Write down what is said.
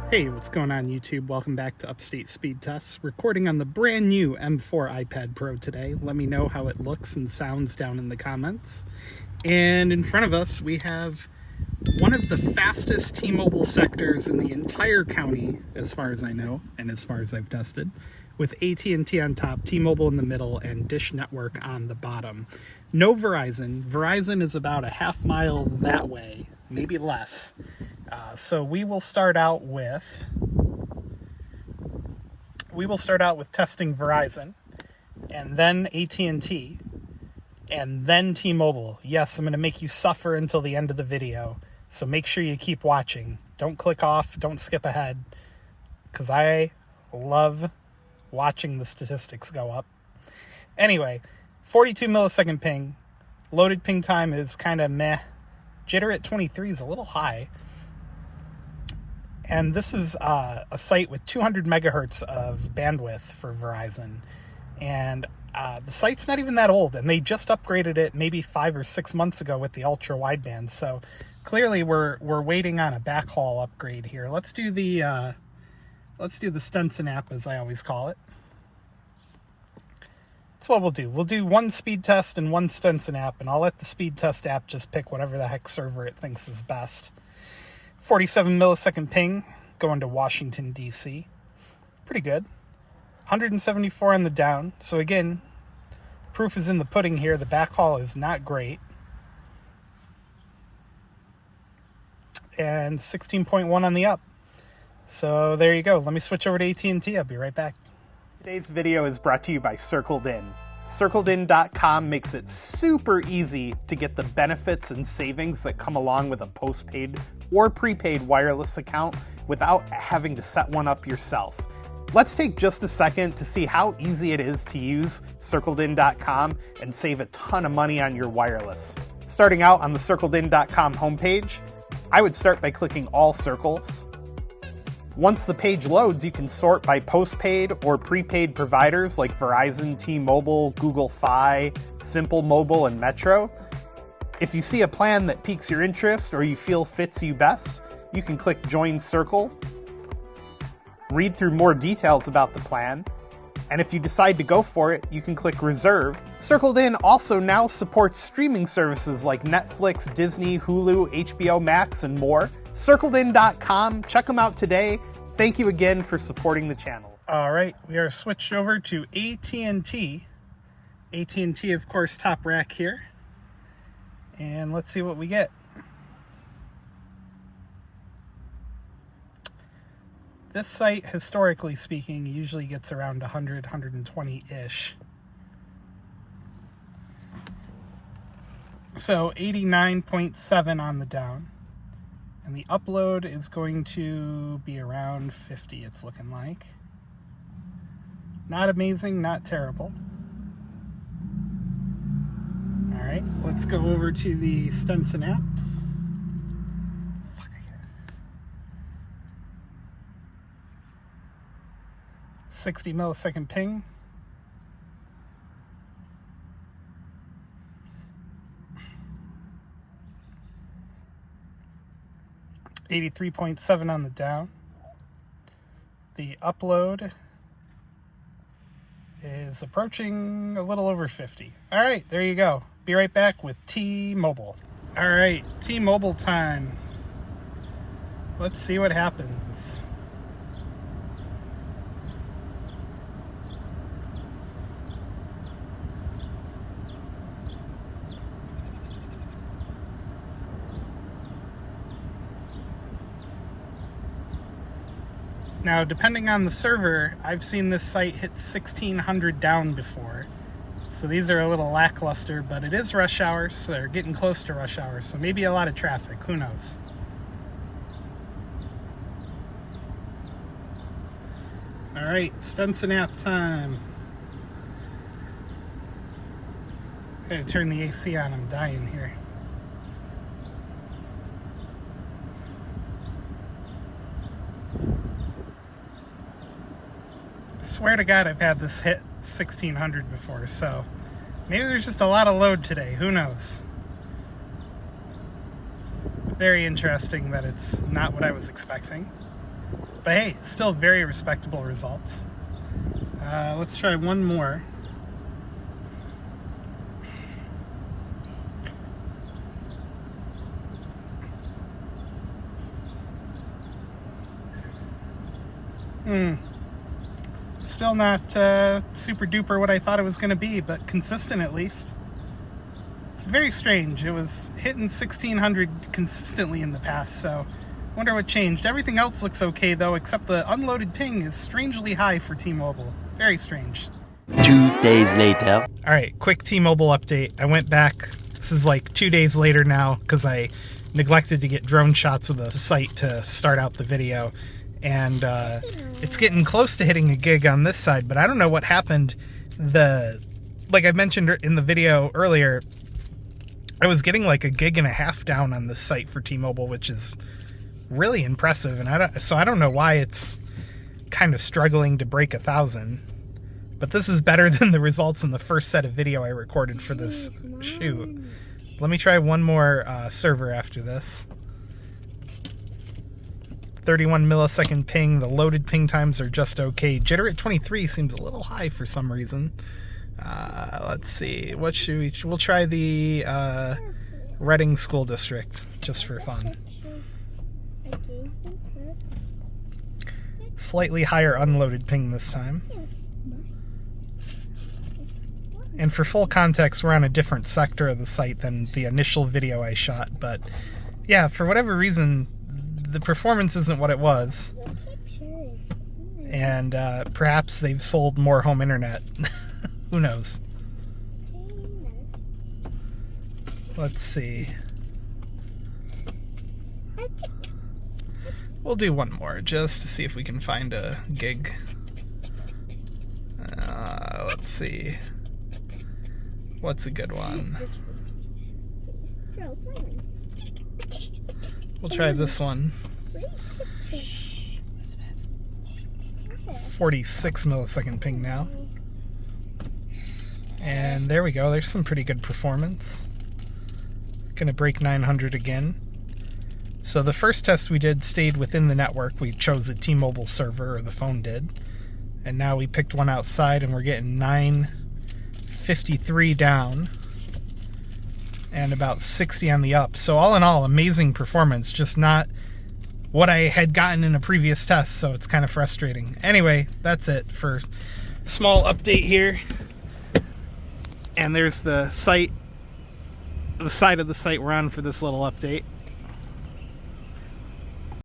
Hey, what's going on YouTube? Welcome back to Upstate Speedtests. Recording on the brand new M4 iPad Pro today. Let me know how it looks and sounds down in the comments. And in front of us we have one of the fastest T-Mobile sectors in the entire county, as far as I know, and as far as I've tested, with AT&T on top, T-Mobile in the middle, and Dish Network on the bottom. No Verizon. Verizon is about a half mile that way, maybe less. So we will start out with testing Verizon, and then AT&T, and then T-Mobile. Yes, I'm going to make you suffer until the end of the video, so make sure you keep watching. Don't click off, don't skip ahead, because I love watching the statistics go up. Anyway, 42 millisecond ping. Loaded ping time is kind of meh. Jitter at 23 is a little high. And this is a site with 200 megahertz of bandwidth for Verizon. And the site's not even that old, and they just upgraded it maybe 5 or 6 months ago with the ultra wideband. So clearly we're waiting on a backhaul upgrade here. Let's do the Stenson app, as I always call it. That's what we'll do. We'll do one speed test and one Stenson app, and I'll let the speed test app just pick whatever the heck server it thinks is best. 47 millisecond ping going to Washington, D.C. Pretty good. 174 on the down. So again, proof is in the pudding here. The backhaul is not great. And 16.1 on the up. So there you go. Let me switch over to AT&T. I'll be right back. Today's video is brought to you by Circled In. CircledIn.com makes it super easy to get the benefits and savings that come along with a postpaid or prepaid wireless account without having to set one up yourself. Let's take just a second to see how easy it is to use CircledIn.com and save a ton of money on your wireless. Starting out on the CircledIn.com homepage, I would start by clicking All Circles. Once the page loads, you can sort by postpaid or prepaid providers like Verizon, T-Mobile, Google Fi, Simple Mobile, and Metro. If you see a plan that piques your interest or you feel fits you best, you can click Join Circle, read through more details about the plan, and if you decide to go for it, you can click Reserve. Circled In also now supports streaming services like Netflix, Disney, Hulu, HBO Max, and more. CircledIn.com. Check them out today. Thank you again for supporting the channel. All right, we are switched over to AT&T. AT&T, of course, top rack here. And let's see what we get. This site, historically speaking, usually gets around 100, 120-ish. So 89.7 on the down. And the upload is going to be around 50, it's looking like. Not amazing, not terrible. All right, let's go over to the Stenson app. 60 millisecond ping. $83.7 on the down. The upload is approaching a little over 50. All right, there you go. Be right back with T-Mobile. All right, T-Mobile time. Let's see what happens. Now, depending on the server, I've seen this site hit 1600 down before. So these are a little lackluster, but it is rush hour, so they're getting close to rush hour, so maybe a lot of traffic, who knows. All right, Stenson app time. I gotta turn the AC on, I'm dying here. Swear to God, I've had this hit 1600 before, so maybe there's just a lot of load today. Who knows? Very interesting that it's not what I was expecting. But hey, still very respectable results. Let's try one more. Still not super duper what I thought it was going to be, but consistent at least. It's very strange. It was hitting 1600 consistently in the past, so I wonder what changed. Everything else looks okay though, except the unloaded ping is strangely high for T-Mobile. Very strange. 2 days later. All right, quick T-Mobile update. I went back. This is like 2 days later now because I neglected to get drone shots of the site to start out the video. And it's getting close to hitting a gig on this side, but I don't know what happened. Like I mentioned in the video earlier, I was getting like a gig and a half down on this site for T-Mobile, which is really impressive. And I don't know why it's kind of struggling to break 1,000. But this is better than the results in the first set of video I recorded for this shoot. Let me try one more server after this. 31 millisecond ping. The loaded ping times are just okay. Jitter at 23 seems a little high for some reason. Let's see. What should we... We'll try the Reading School District, just for fun. Slightly higher unloaded ping this time. And for full context, we're on a different sector of the site than the initial video I shot. But yeah, for whatever reason, the performance isn't what it was. And perhaps they've sold more home internet. Who knows? Let's see. We'll do one more just to see if we can find a gig. Let's see. What's a good one? We'll try this one. 46 millisecond ping now. And there we go. There's some pretty good performance. Gonna break 900 again. So the first test we did stayed within the network. We chose a T-Mobile server, or the phone did. And now we picked one outside and we're getting 953 down and about 60 on the up. So all in all, amazing performance, just not what I had gotten in a previous test, so it's kind of frustrating. Anyway, that's it for small update here. And there's the site, the side of the site we're on for this little update.